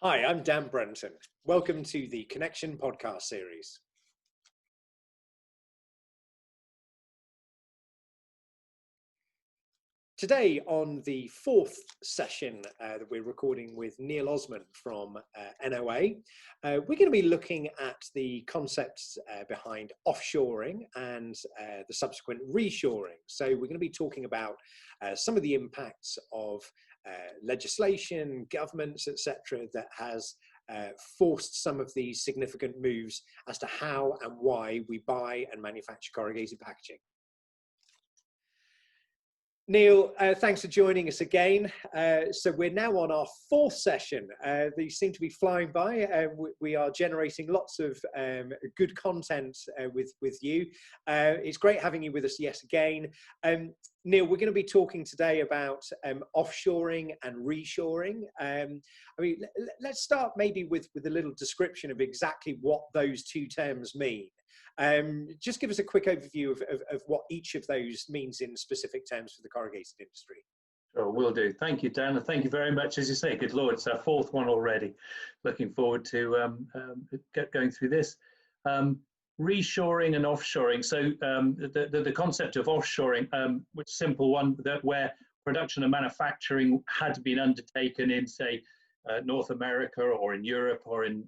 Hi, I'm Dan Brenton. Welcome to the Connection podcast series. Today, on the fourth session that we're recording with Neil Osment from NOA, we're going to be looking at the concepts behind offshoring and the subsequent reshoring. So we're going to be talking about some of the impacts of legislation, governments, etc., that has forced some of these significant moves as to how and why we buy and manufacture corrugated packaging. Neil, thanks for joining us again. So we're now on our fourth session. These seem to be flying by. We are generating lots of good content with you. It's great having you with us yet again. Neil, we're going to be talking today about offshoring and reshoring. Let's start maybe with a little description of exactly what those two terms mean. Just give us a quick overview of what each of those means in specific terms for the corrugated industry. Sure, will do. Thank you, Dan, and thank you very much. As you say, good Lord, it's our fourth one already. Looking forward to going through this. Reshoring and offshoring. So the concept of offshoring, which is a simple one, that where production and manufacturing had been undertaken in, say, North America or in Europe or in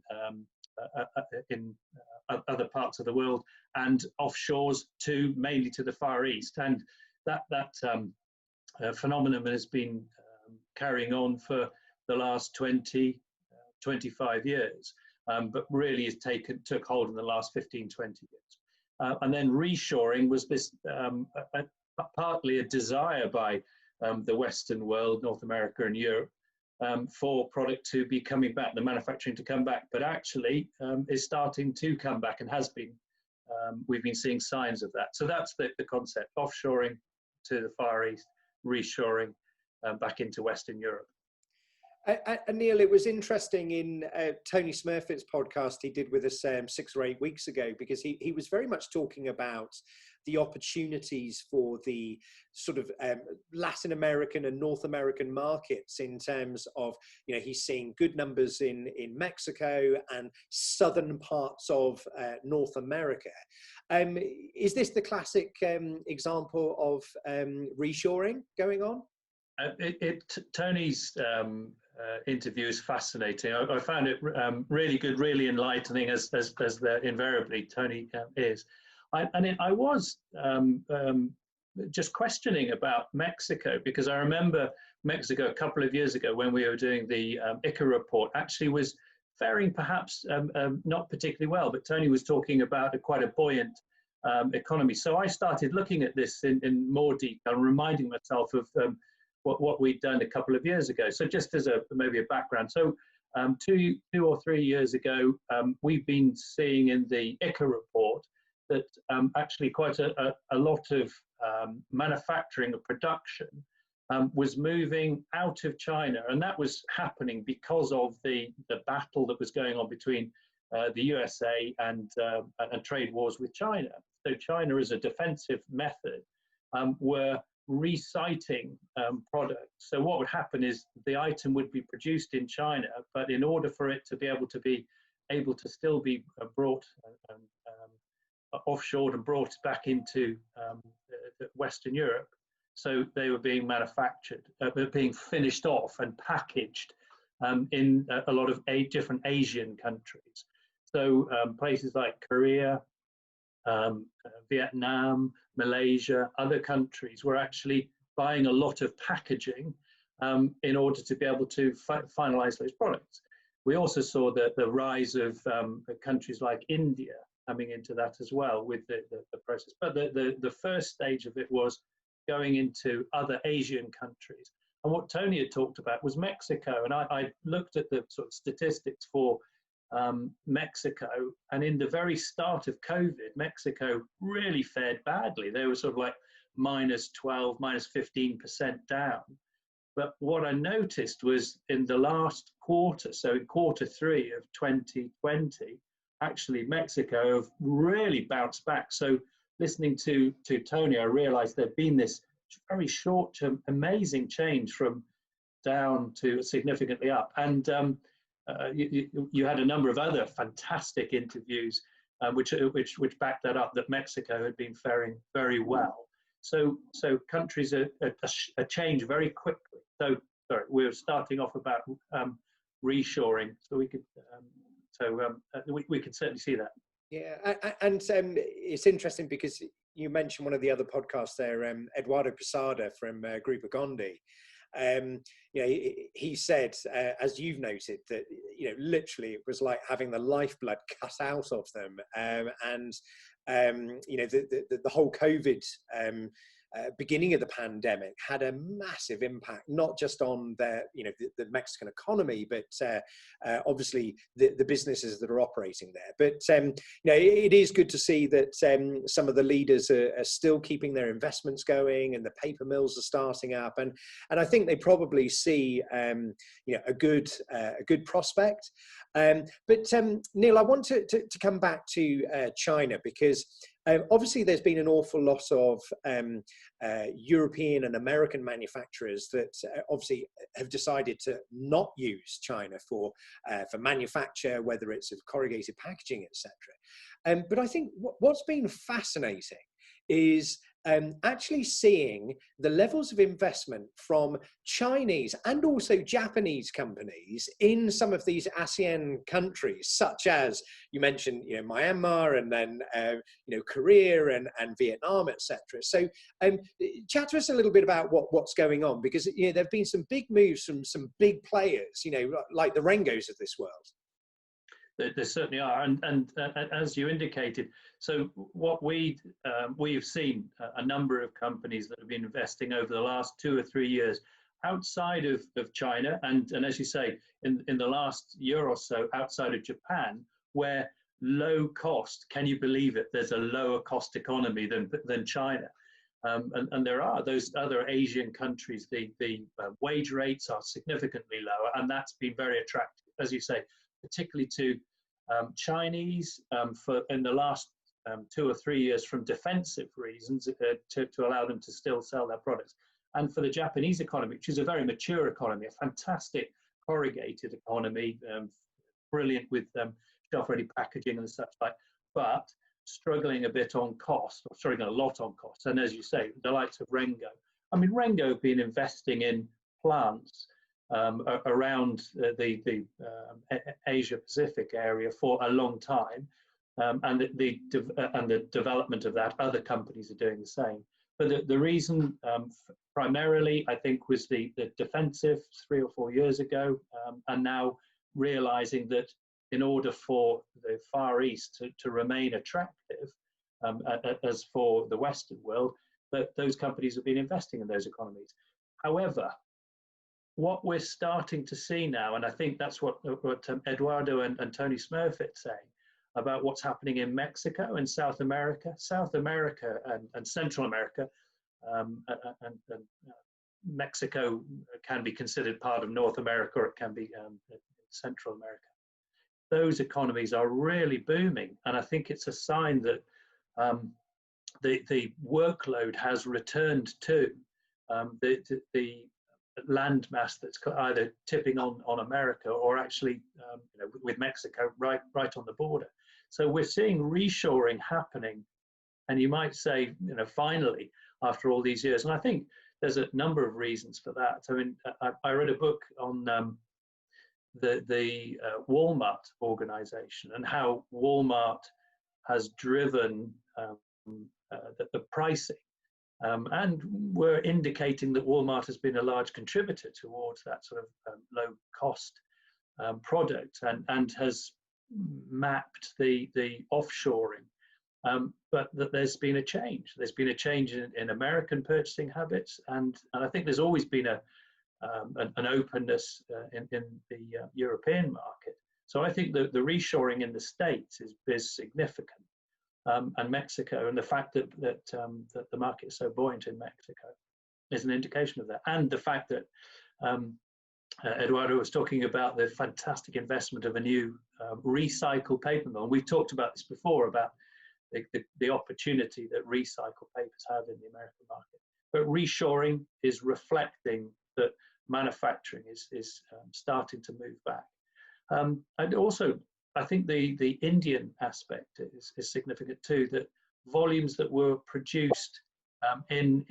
other parts of the world, and offshores mainly to the Far East. And that phenomenon has been carrying on for the last 20, 25 years, but really took hold in the last 15, 20 years. And then reshoring was this partly a desire by the Western world, North America and Europe, for product to be coming back, the manufacturing to come back, but actually is starting to come back and has been. We've been seeing signs of that. So that's the concept: offshoring to the Far East, reshoring back into Western Europe. And Neil, it was interesting in Tony Smurfit's podcast he did with us 6 or 8 weeks ago, because he was very much talking about the opportunities for the sort of Latin American and North American markets in terms of, he's seeing good numbers in Mexico and southern parts of North America. Is this the classic example of reshoring going on? Tony's interview is fascinating. I found it really good, really enlightening, as invariably Tony is. I was just questioning about Mexico, because I remember Mexico a couple of years ago when we were doing the ICA report actually was faring perhaps not particularly well, but Tony was talking about quite a buoyant economy. So I started looking at this in more detail, reminding myself of what we'd done a couple of years ago. So just as maybe a background. So 2 or 3 years ago, we've been seeing in the ICA report that actually quite a lot of manufacturing or production was moving out of China. And that was happening because of the battle that was going on between the USA and trade wars with China. So China, as a defensive method, were reciting products. So what would happen is the item would be produced in China, but in order for it to be able to still be brought offshore and brought back into Western Europe, so they were being manufactured, being finished off and packaged in a lot of different Asian countries. So places like Korea, Vietnam, Malaysia, other countries were actually buying a lot of packaging in order to be able to finalize those products. We also saw the rise of countries like India coming into that as well with the process. But the first stage of it was going into other Asian countries. And what Tony had talked about was Mexico. And I looked at the sort of statistics for Mexico, and in the very start of COVID, Mexico really fared badly. They were sort of like -12, -15% down. But what I noticed was in the last quarter, so in Q3 of 2020, actually Mexico have really bounced back. So listening to Tony, I realized there'd been this very short-term amazing change from down to significantly up. And you had a number of other fantastic interviews which backed that up, that Mexico had been faring very well. So countries are change very quickly. So sorry, we're starting off about reshoring. So we could we can certainly see that. Yeah, and it's interesting because you mentioned one of the other podcasts there, Eduardo Posada from Grupo Gondi. You know, he said, as you've noted, that literally it was like having the lifeblood cut out of them, and the whole COVID. Beginning of the pandemic had a massive impact, not just on the Mexican economy, but obviously the businesses that are operating there. But it is good to see that some of the leaders are still keeping their investments going, and the paper mills are starting up, and I think they probably see a good prospect. But Neil, I want to come back to China, because obviously there's been an awful lot of European and American manufacturers that obviously have decided to not use China for manufacture, whether it's of corrugated packaging, etc. But I think what's been fascinating is actually seeing the levels of investment from Chinese and also Japanese companies in some of these ASEAN countries, such as you mentioned, Myanmar, and then Korea and Vietnam, etc. So chat to us a little bit about what's going on, because there have been some big moves from some big players, like the Rengos of this world. There certainly are, and as you indicated, so what we've seen a number of companies that have been investing over the last 2 or 3 years outside of China, and as you say, in the last year or so outside of Japan, where low cost, can you believe it? There's a lower cost economy than China, and there are those other Asian countries. The wage rates are significantly lower, and that's been very attractive, as you say, particularly to Chinese for in the last 2 or 3 years, from defensive reasons, to allow them to still sell their products, and for the Japanese economy, which is a very mature economy, a fantastic corrugated economy, brilliant with shelf-ready packaging and such like, but struggling a bit on cost, or struggling a lot on cost. And as you say, the likes of Rengo. I mean, Rengo have been investing in plants around the Asia Pacific area for a long time, and the development of that, other companies are doing the same. But the reason primarily, I think, was the defensive 3 or 4 years ago, and now realizing that in order for the Far East to remain attractive, as for the Western world, that those companies have been investing in those economies. However, what we're starting to see now, and I think that's what Eduardo and Tony Smurfit say about what's happening in Mexico and South America and Central America, and Mexico can be considered part of North America, or it can be Central America. Those economies are really booming, and I think it's a sign that the workload has returned to the land mass that's either tipping on America, or actually with Mexico right on the border. So we're seeing reshoring happening, and you might say, finally, after all these years. And I think there's a number of reasons for that. I mean, I read a book on the Walmart organization, and how Walmart has driven the pricing, and we're indicating that Walmart has been a large contributor towards that sort of low cost product, and has mapped the offshoring, but that there's been a change. There's been a change in American purchasing habits, and I think there's always been an openness in the European market. So I think that the reshoring in the States is significant, and Mexico, and the fact that the market is so buoyant in Mexico is an indication of that, and the fact that Eduardo was talking about the fantastic investment of a new recycled paper mill. We've talked about this before, about the opportunity that recycled papers have in the American market. But reshoring is reflecting that manufacturing is starting to move back. And also, I think the Indian aspect is significant too, that volumes that were produced in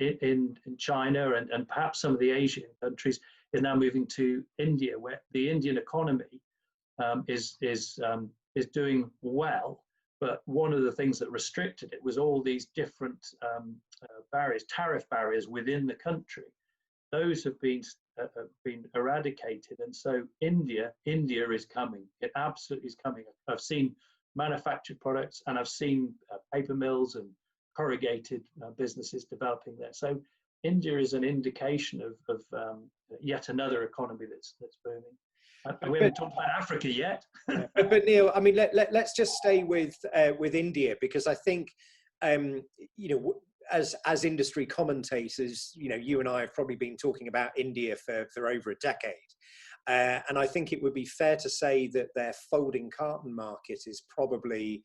China and perhaps some of the Asian countries is now moving to India, where the Indian economy is doing well. But one of the things that restricted it was all these different barriers, tariff barriers within the country. Those have been eradicated, and so India is coming. It absolutely is coming. I've seen manufactured products, and I've seen paper mills and corrugated businesses developing there. So India is an indication of yet another economy that's booming. And we haven't talked about Africa yet. but Neil, I mean, let's just stay with India, because I think as industry commentators, you and I have probably been talking about India for over a decade. And I think it would be fair to say that their folding carton market is probably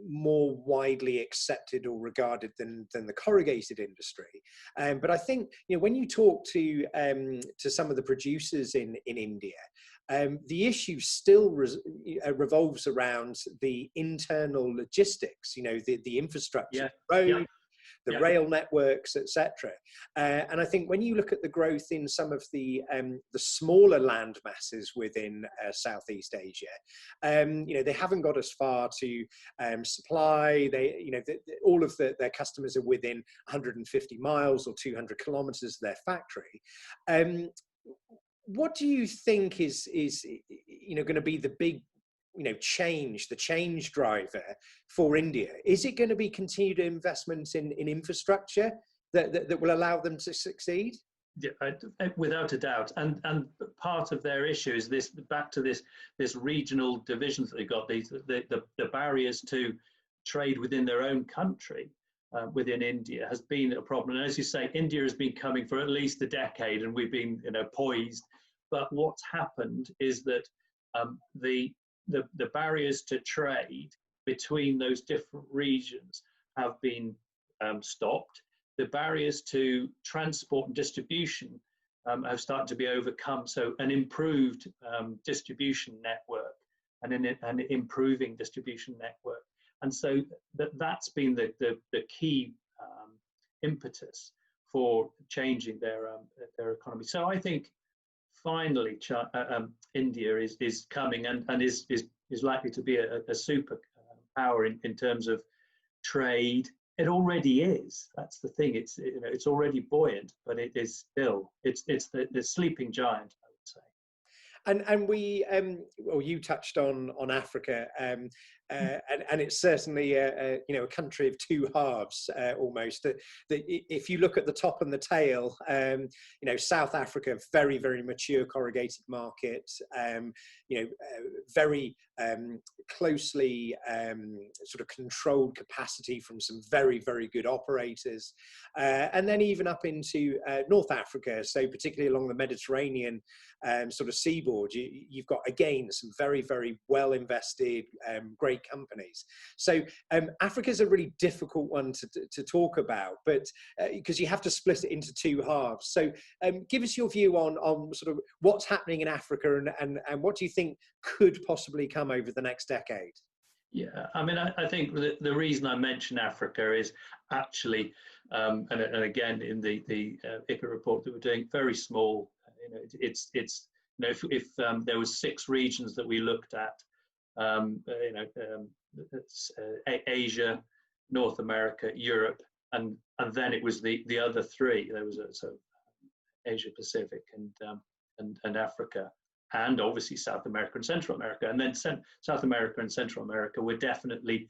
more widely accepted or regarded than the corrugated industry. But I think, when you talk to some of the producers in India, the issue still revolves around the internal logistics, the infrastructure, road, the rail networks, etc. And I think when you look at the growth in some of the smaller land masses within Southeast Asia, they haven't got as far to supply. All of their customers are within 150 miles or 200 kilometers of their factory. What do you think is going to be the big the change driver for India? Is it going to be continued investment in infrastructure that will allow them to succeed? Yeah, without a doubt. And part of their issue is this, back to this regional divisions that they've got, the barriers to trade within their own country. Within India has been a problem, and as you say, India has been coming for at least a decade, and we've been poised. But what's happened is that the barriers to trade between those different regions have been stopped. The barriers to transport and distribution have started to be overcome. So an improved distribution network and an improving distribution network. And so that's been the key impetus for changing their economy. So I think finally India is coming and is likely to be a super power in terms of trade. It already is. That's the thing. It's already buoyant, but it is still it's the sleeping giant, I would say. And we, well, you touched on Africa, and it's certainly a country of two halves almost. That if you look at the top and the tail, South Africa, very, very mature corrugated market, very closely sort of controlled capacity from some very, very good operators, and then even up into North Africa, so particularly along the Mediterranean sort of seaboard, you've got again some very, very well invested, great companies. So Africa's a really difficult one to talk about, but because you have to split it into two halves. So give us your view on sort of what's happening in Africa and what do you think could possibly come over the next decade? Yeah, I mean, I think the reason I mention Africa is actually, and again in the ICA report that we're doing, very small. It's if there was 6 regions that we looked at, Asia, North America, Europe, and then it was the other 3. There was Asia Pacific and Africa, and obviously South America and Central America. And then South America and Central America were definitely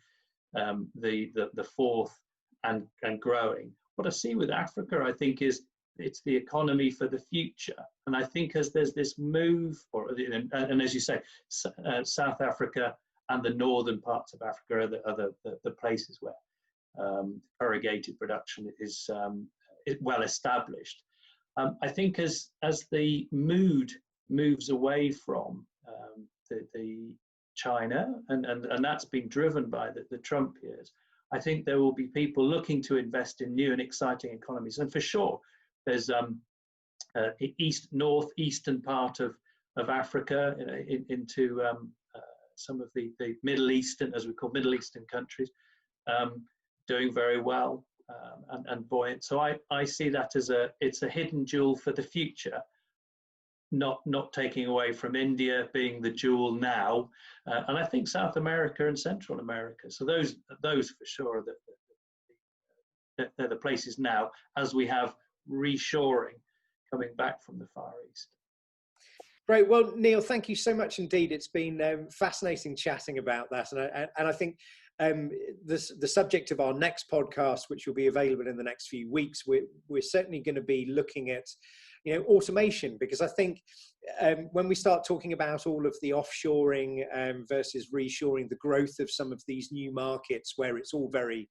the fourth and growing. What I see with Africa, I think, is it's the economy for the future. And I think as there's this move, and as you say, South Africa and the northern parts of Africa are the places where corrugated production is well established. I think as the mood moves away from the China, and that's been driven by the Trump years, I think there will be people looking to invest in new and exciting economies. And for sure, there's northeastern part of of Africa, into some of the Middle Eastern, as we call Middle Eastern countries, doing very well and buoyant. So I see that as it's a hidden jewel for the future, not taking away from India being the jewel now, and I think South America and Central America. So those for sure they're the places now, as we have reshoring coming back from the Far East. Great. Well, Neil, thank you so much indeed. It's been fascinating chatting about that. And I think the subject of our next podcast, which will be available in the next few weeks, we're certainly going to be looking at, automation, because I think when we start talking about all of the offshoring versus reshoring, the growth of some of these new markets where it's all very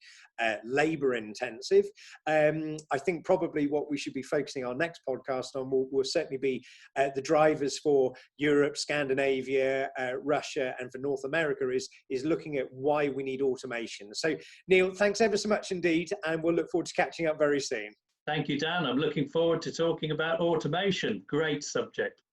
labor intensive, I think probably what we should be focusing our next podcast on will certainly be the drivers for Europe, Scandinavia, Russia, and for North America is looking at why we need automation. So Neil, thanks ever so much indeed, and we'll look forward to catching up very soon. Thank you, Dan. I'm looking forward to talking about automation. Great subject.